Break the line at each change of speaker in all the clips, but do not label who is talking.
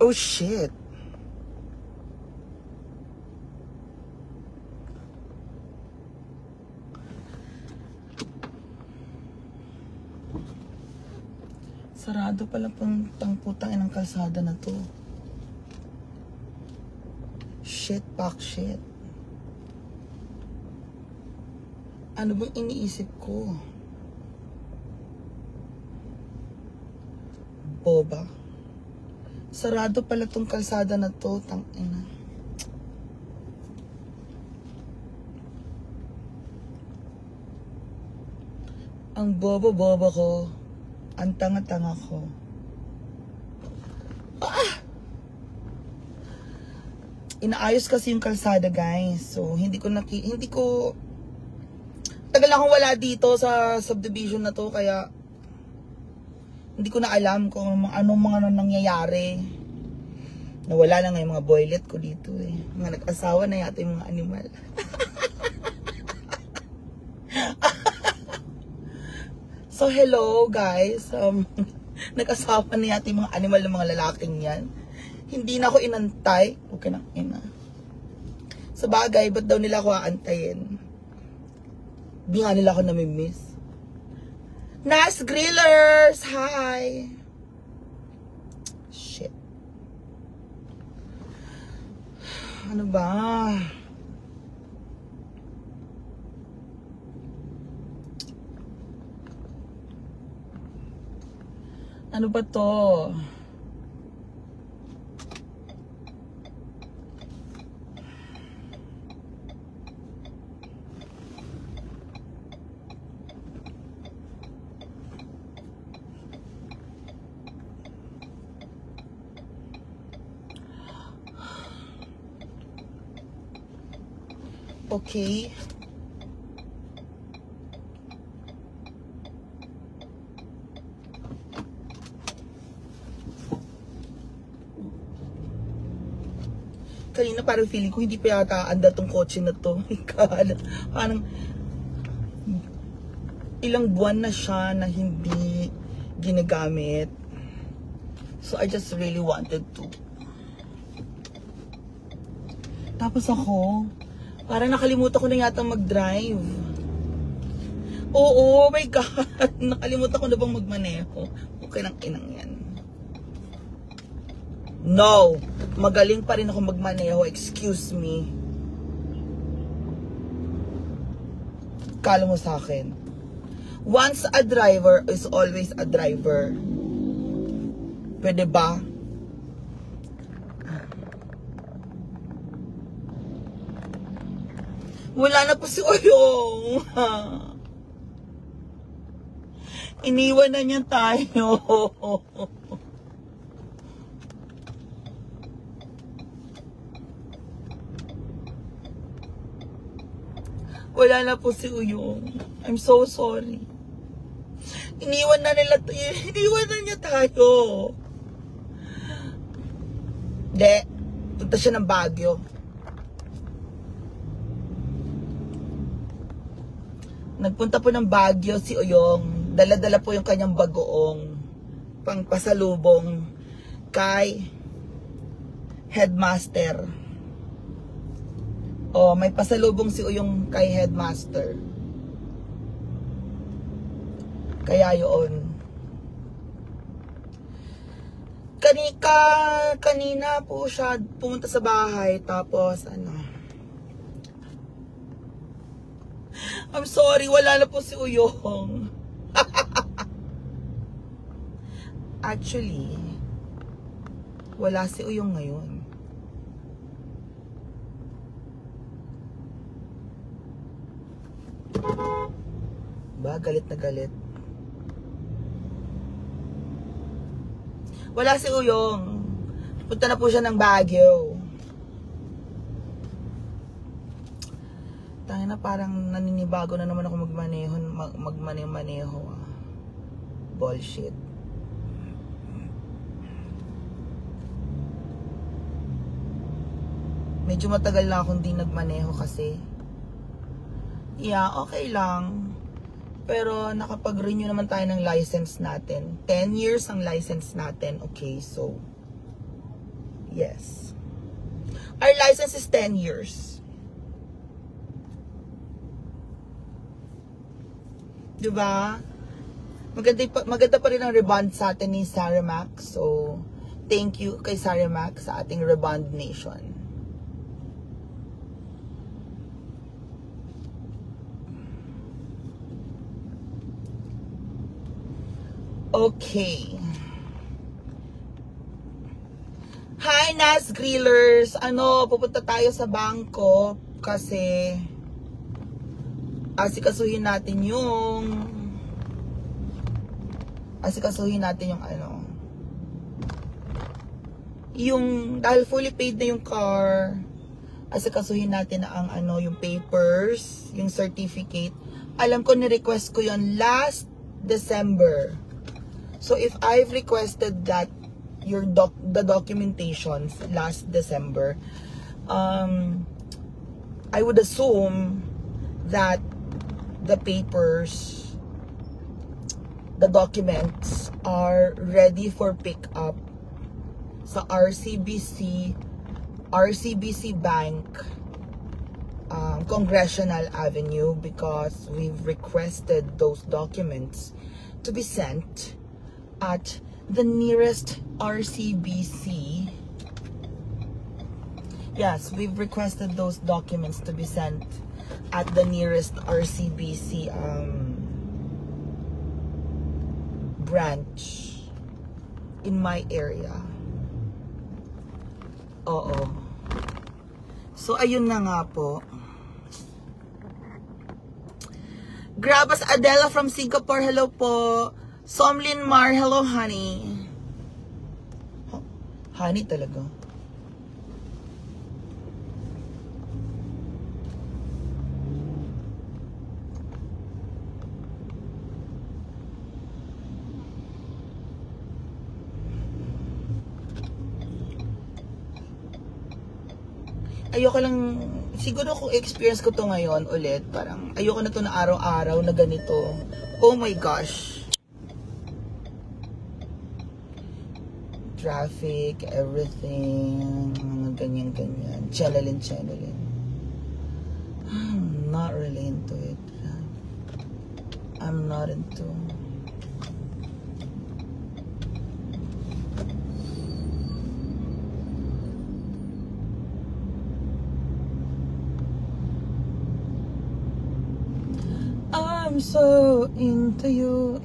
Oh shit. Sarado pala pang putang inang kalsada na to. Shit, pak shit. Ano bang iniisip ko? Boba. Sarado pala tong kalsada na to, tangina. Ang bobo-bobo ko. Ang tanga-tanga ko. Inaayos kasi yung kalsada, guys. So, hindi ko tagal akong wala dito sa subdivision na to, kaya hindi ko na alam kung anong mga nangyayari. Nawala na nga yung mga boylet ko dito eh. Mga nag-asawa na yata yung mga animal. So, hello guys. Nag-asawa na yata yung mga animal ng mga lalaking yan. Hindi na ako inantay. Okay na, ina. Sa bagay, ba't daw nila ako aantayin? Di nga nila ako namimiss. Nas Grillers! Hi! Shit. Ano ba? Ano ba to? Okay. Kanina parang feeling ko hindi pa yata anda tong kotse na to. Parang ilang buwan na siya na hindi ginagamit. So I just really wanted to. Tapos ako, parang nakalimutan ko na yata mag-drive. Oo, oh my God. Nakalimutan ko na bang magmaneho. Okay lang inang yan. No, magaling pa rin ako magmaneho. Excuse me. Kala mo sa akin. Once a driver is always a driver. Pwede ba? Wala na po si Oyong. Iniwan na niya tayo. Wala na po si Uyong. I'm so sorry. Iniwan na niya tayo. De, punta siya ng Baguio. Nagpunta po ng Baguio si Uyong. Dala-dala po yung kanyang bagoong pangpasalubong kay Headmaster. Oh, may pasalubong si Uyong kay Headmaster. Kaya yun. Kanina po siya pumunta sa bahay. Tapos, I'm sorry, wala na po si Uyong. Actually, wala si Uyong ngayon. Ba, galit na galit. Wala si Uyong. Punta na po siya ng Baguio. Tangina, parang naninibago na naman ako magmaneho. Bullshit. Medyo matagal na akong di nagmaneho kasi. Yeah, okay lang. Pero nakapag-renew naman tayo ng license natin. 10 years ang license natin. Okay, so Yes. Our license is 10 years. Diba? Maganda pa rin ang rebond sa atin ni Sarimac. So, thank you kay Sarimac sa ating rebond nation. Okay. Hi, Nas Grillers. Pupunta tayo sa bangko kasi asikasuhin natin yung yung dahil fully paid na yung car, asikasuhin natin na ang yung papers, yung certificate. Alam ko ni-request ko yon last December. So if I've requested that the documentation last December, I would assume that the papers, the documents are ready for pickup sa RCBC Bank, Congressional Avenue, because we've requested those documents to be sent at the nearest RCBC. Yes, we've requested those documents to be sent at the nearest RCBC branch in my area. Oo. So, ayun na nga po. Grabas Adela from Singapore, hello po. Somlin Mar, hello honey. Honey talaga. Ayoko lang, siguro kung experience ko to ngayon ulit, parang ayoko na to na araw-araw na ganito. Oh my gosh. Traffic, everything, mga ganyan-ganyan. Channeling. I'm not really into it. I'm not into. I'm so into you.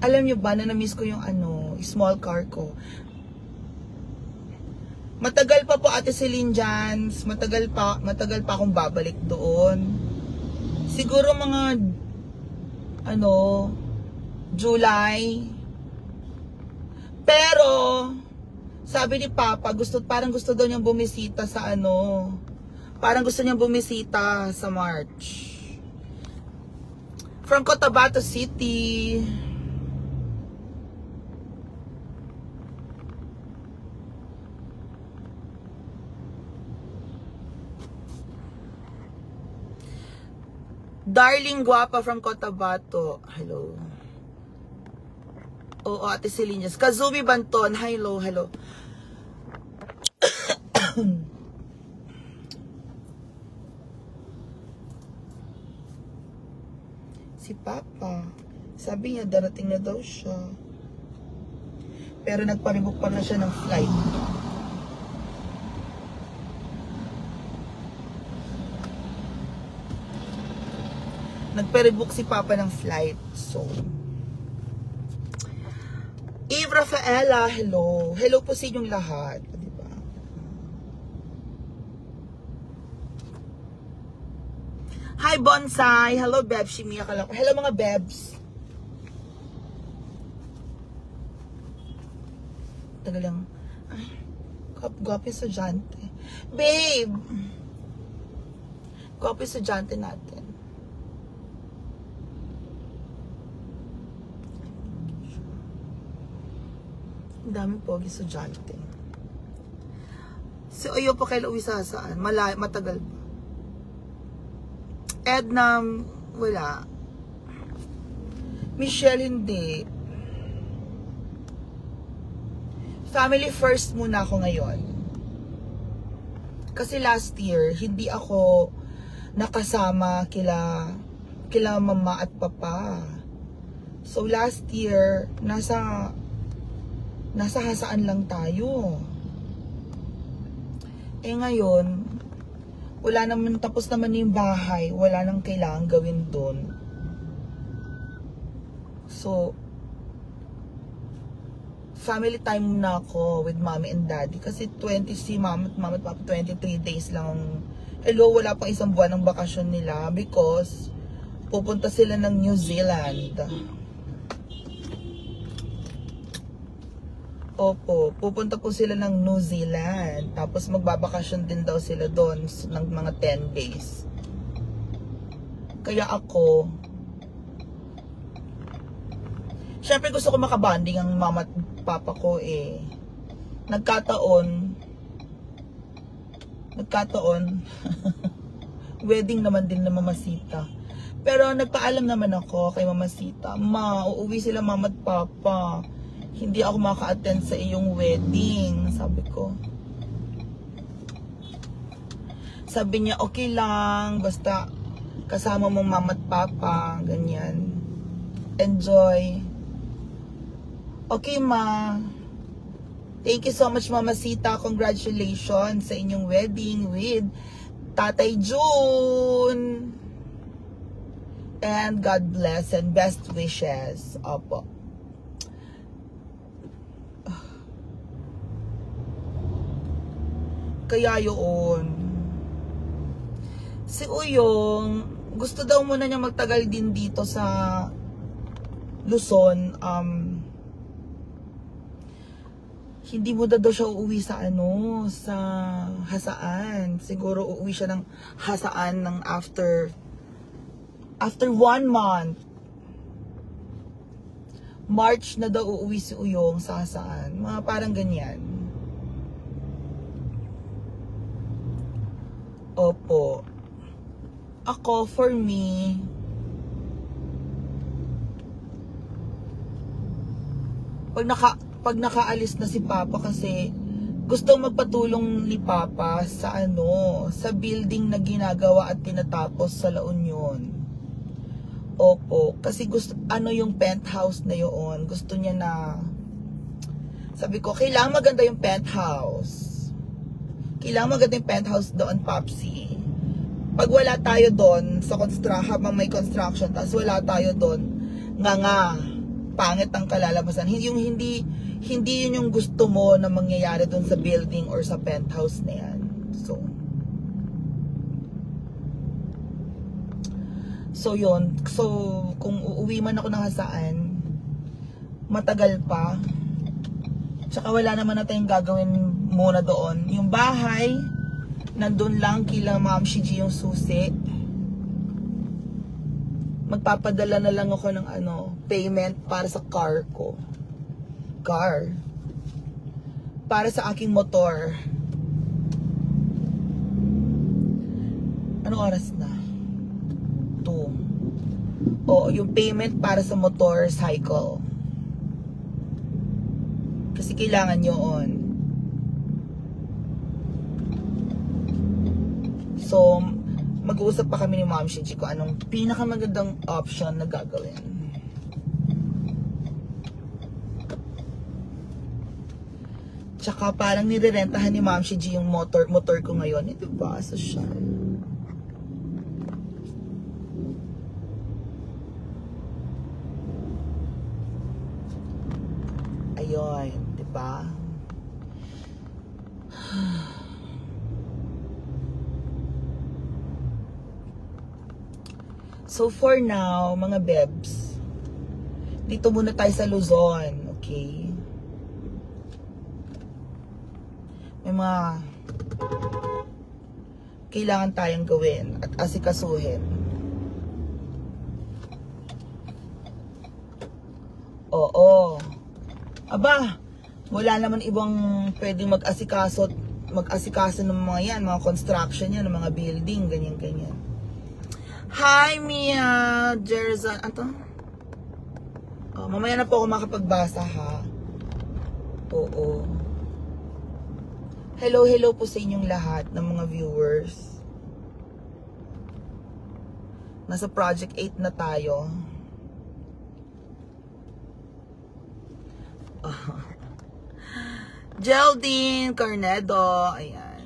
Alam nyo ba na na-miss ko yung small car ko. Matagal pa po Ate Celine Jans, matagal pa akong babalik doon. Siguro mga July. Pero sabi ni Papa, parang gusto daw niyang bumisita sa parang gusto niyang bumisita sa March. From Cotabato City. Darling Guapa from Cotabato. Hello. Oo, Ate Celine. Kazumi Banton. Hello. Si Papa, sabi niya darating na daw siya. Pero nagparebook pa na siya ng flight. Nagparebook si Papa ng flight. So, Eve Rafaela, hello. Hello po sa inyong lahat. Diba? Hi, Bonsai. Hello, Bebs. Shimia ka lang. Hello, mga Bebs. Tagal lang. Ay, gwapo yung estudyante. Babe! Gwapo yung estudyante natin. Ang daming pogi estudyante. Si Oyo pa kailan uwi saan? Matagal pa. Edna, wala. Michelle, hindi. Family first muna ako ngayon. Kasi last year, hindi ako nakasama kila mama at papa. So last year, nasa hasaan lang tayo. Eh ngayon, wala naman, tapos naman yung bahay, wala nang kailangan gawin doon. So, family time na ako with mommy and daddy. Kasi si mama at papa, 23 days lang. Hello, wala pang isang buwan ng bakasyon nila because pupunta sila ng New Zealand. Opo, pupunta po sila ng New Zealand. Tapos magbabakasyon din daw sila doon ng mga 10 days. Kaya ako, syempre gusto ko makabanding ang mama at papa ko eh. Nagkataon, wedding naman din na Mamasita. Pero nagpaalam naman ako kay Mamasita, uuwi sila mama at papa. Hindi ako maka-attend sa iyong wedding, sabi ko. Sabi niya, okay lang, basta kasama mong mama at papa, ganyan. Enjoy. Okay, ma. Thank you so much, Mamasita. Congratulations sa inyong wedding with Tatay June. And God bless and best wishes. Opo. Kaya yun. Si Uyong, gusto daw muna niya magtagal din dito sa Luzon. Hindi mo daw siya uuwi sa sa Hasaan. Siguro uuwi siya ng Hasaan ng after 1 month. March na daw uuwi si Uyong sa Hasaan. Mga parang ganyan. Opo. Ako, for me, pag nakaalis na si Papa kasi gusto magpatulong ni Papa sa sa building na ginagawa at tinatapos sa La Union. Opo, kasi gusto yung penthouse na yun. Gusto niya na, sabi ko, kailangan maganda yung penthouse. Kailangan maganda yung penthouse doon, Popsy. Pag wala tayo doon sa habang may construction, tapos wala tayo doon, pangit ang kalalabasan. Hindi yun yung gusto mo na mangyayari doon sa building or sa penthouse na yan. So yun. So, kung uuwi man ako ng Hasaan, matagal pa. Tsaka wala naman na tayong gagawin muna doon. Yung bahay, nandun lang kila Ma'am Shiji yung susi. Magpapadala na lang ako ng payment para sa car ko. Para sa aking motor. Anong oras na? 2. O, yung payment para sa motorcycle. Kasi kailangan yun. So, mag-uusap pa kami ni Ma'am Shiji kung anong pinakamagandang option na gagawin. Tsaka parang nirerentahan ni Ma'am Shiji yung motor ko ngayon. Ito ba? Social. Ayun, diba? So for now, mga bebs, dito muna tayo sa Luzon, okay? May mga kailangan tayong gawin at asikasuhin. Oo. Aba, wala naman ibang pwedeng mag-asikaso at mag-asikaso ng mga yan, mga construction yan, ng mga building, ganyan-ganyan. Hi, Mia Jerzan. Ato? Oh, mamaya na po ako makapagbasa, ha? Oo. Hello, hello po sa inyong lahat ng mga viewers. Nasa Project 8 na tayo. Geraldine Carnedo. Ayan.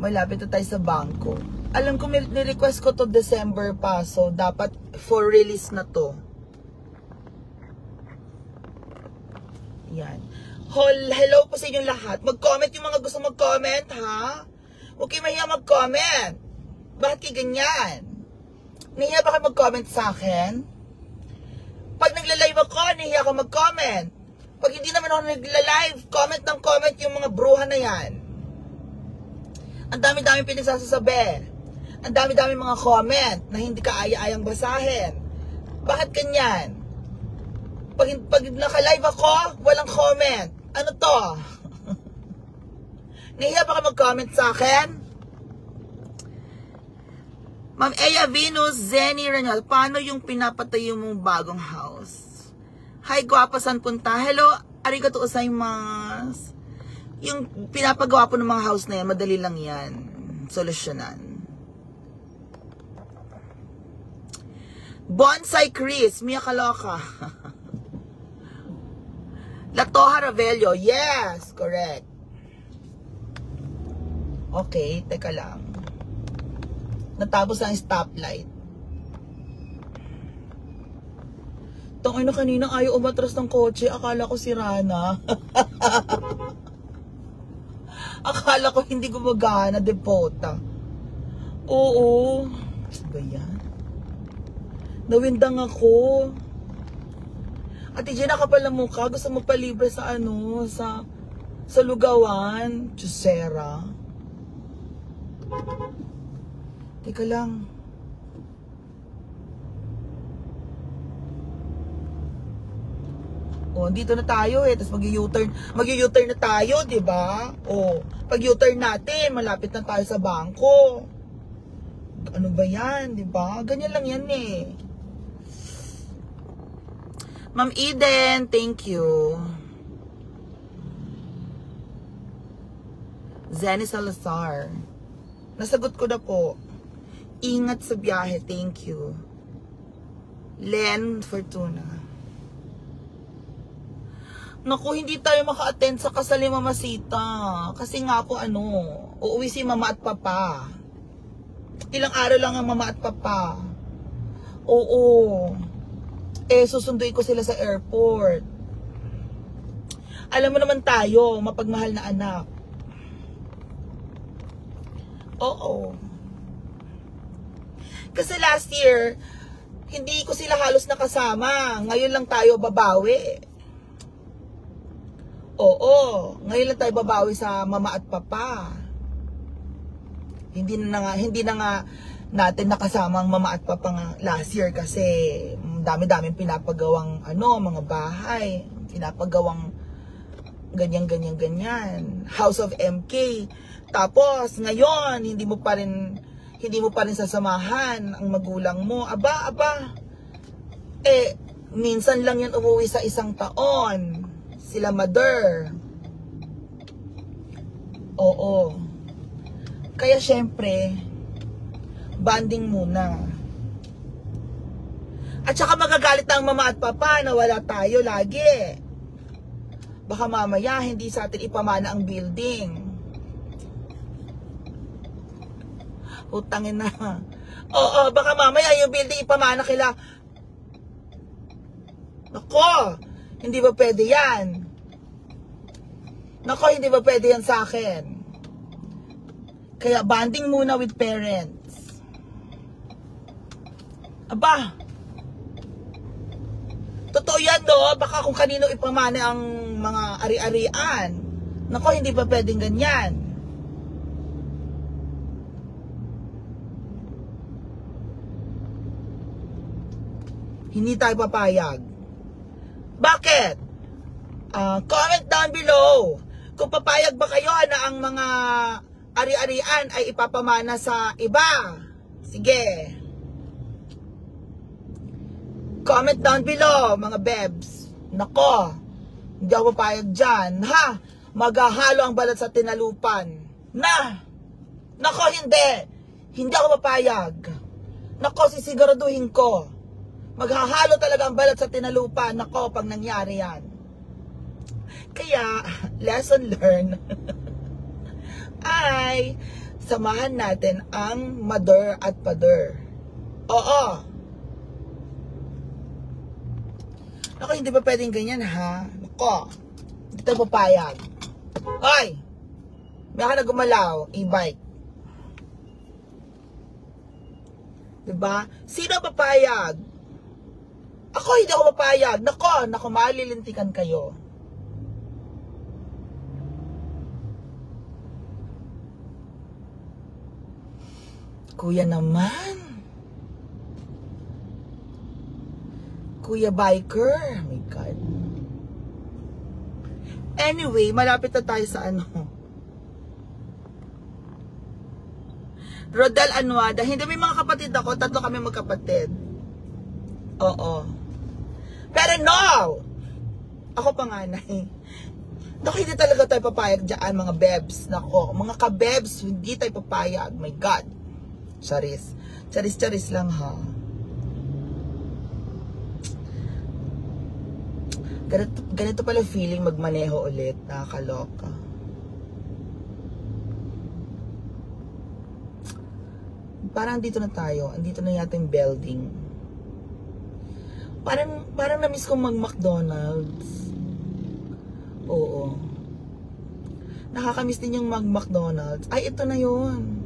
Malapit na tayo sa bangko. Alam ko, ni-request ko to December pa. So, dapat for release na to. Yan. Hello po sa inyong lahat. Mag-comment yung mga gusto mag-comment, ha? Huwag kayo mahiya mag-comment. Bakit kayo ganyan? Nahiya ba kayo mag-comment sa akin? Pag nagla-live ako, nahiya ako mag-comment. Pag hindi naman ako nagla-live, comment ng comment yung mga bruha na yan. Ang dami-dami pinagsasasabi. Ang dami-dami mga comment na hindi ka aya-ayang basahin. Bakit ganyan? Pag naka-live ako, walang comment. Ano to? Nahiya ba ka mag-comment sa akin? Ma'am Eya Venus, Zenny Ranyal, paano yung pinapatayo mong bagong house? Hi, guwapa, san punta? Hello, arigato gozaimasu. Yung pinapagawa po ng mga house na yan, madali lang yan. Solusyonan. Bonsai Chris, Mia Kaloka. Latoha Ravelio, yes, correct. Okay, teka lang. Natapos ang stoplight. Tangay na kanina ayaw umatras ng kotse. Akala ko si Rana. Akala ko hindi gumagana, depota. Oo. Ba yan? Nawindang ako. Ate Gina, kapal na mukha. Gusto mo pa libre sa ano, sa lugawan. Chusera. Teka lang. Oh, dito na tayo eh. Tapos mag-U-turn na tayo, 'di ba? Oh, pag U-turn natin, malapit na tayo sa bangko. Ano ba 'yan, 'di ba? Ganyan lang 'yan eh. Ma'am Eden, thank you. Zenny Salazar. Nasagot ko na po. Ingat sa biyahe, thank you. Len Fortuna. Naku, hindi tayo maka-attend sa kasal ni Mama Sita. Kasi nga po uuwi si Mama at Papa. Ilang araw lang ang Mama at Papa. Oo. Susunduin ko sila sa airport. Alam mo naman tayo, mapagmahal na anak. Oo. Kasi last year, hindi ko sila halos nakasama. Ngayon lang tayo babawi. Oo, ngayon lang tayo babawi sa Mama at Papa. Hindi na nga natin nakasama ang Mama at Papa nga last year kasi dami-daming pinapagawang mga bahay, pinapagawang ganyan. House of MK. Tapos ngayon hindi mo pa rin sasamahan ang magulang mo. Aba. Minsan lang yan umuwi sa isang taon. Sila mother. Oo. Kaya syempre, banding muna. At saka magagalit na ang Mama at Papa na wala tayo lagi. Baka mamaya hindi sa atin ipamana ang building. Utangin na. Oo, baka mamaya yung building ipamana kila. Nako, hindi ba pwede yan? Nako, hindi ba pwede yan sa akin? Kaya bonding muna with parents. Aba, totoo yan baka kung kanino ipamana ang mga ari-arian. Nako, hindi ba pwedeng ganyan? Hindi tayo papayag. Bakit? Comment down below kung papayag ba kayo na ang mga ari-arian ay ipapamana sa iba. Sige. Comment down below, mga bebs. Nako, hindi ako papayag dyan. Ha? Maghahalo ang balat sa tinalupan. Nako, hindi. Hindi ako papayag. Nako, sisiguraduhin ko. Maghahalo talaga ang balat sa tinalupan. Nako, pag nangyari yan. Kaya, lesson learned. Ay, samahan natin ang mother at father. Oo. Ako, hindi ba pwedeng ganyan, ha? Ako, hindi tayo papayag. Hoy! May ka na gumalaw, e-bike. Diba? Sino papayag? Ako, hindi ako papayag. Nako, malilintikan kayo. Kuya naman. Kuya Biker. Oh my God. Anyway, malapit na tayo sa ano. Rodel Anuada. Hindi, may mga kapatid ako. 3 kami magkapatid. Oo. Pero no! Ako panganay. Naku, hindi talaga tayo papayag dyan, mga bebs. Nako, mga kabebs, hindi tayo papayag. My God. Charis. Charis lang, ha. Ganito pala feeling magmaneho ulit. Nakakaloka. Parang dito na tayo. Andito na yata yung building. Parang na-miss kong mag-McDonald's. Oo. Nakakamiss din yung mag-McDonald's. Ay, ito na yun.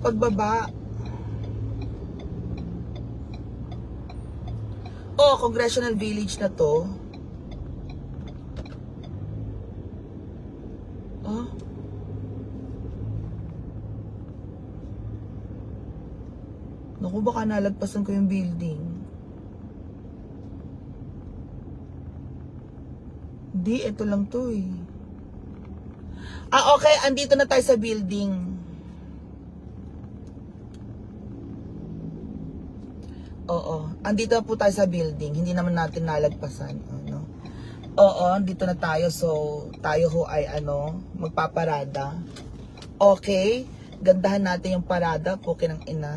Pagbaba. Oh, Congressional Village na to. Oh. Naku, baka nalagpasan ko yung building. Hindi, ito lang to eh. Okay, andito na tayo sa building. Oo, andito na po tayo sa building. Hindi naman natin nalagpasan. Ano? Oo, andito na tayo. So, tayo ho ay magpaparada. Okay, gandahan natin yung parada. Pukin ng ina.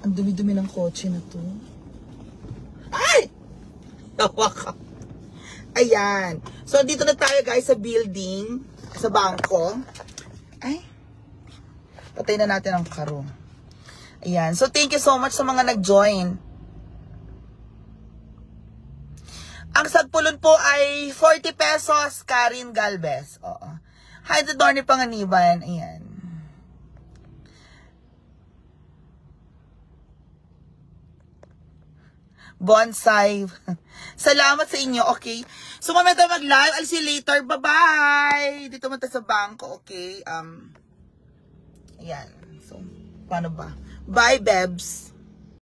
Ang dumi-dumi ng kotse na to. Ay! Tawa ka. Ayan. So, dito na tayo guys sa building. Sa bangko. Ay. Patay na natin ang karo. Ayan. So, thank you so much sa mga nag-join. Ang sagpulon po ay 40 pesos. Karin Galvez. Oo. Hi to Dorny Panganiban. Ayan. Bonsai. Salamat sa inyo, okay? So, mamaya tayo mag-live. I'll see you later. Bye-bye! Dito mo tayo sa bangko, okay? Ayan. So, paano ba? Bye, Bebs!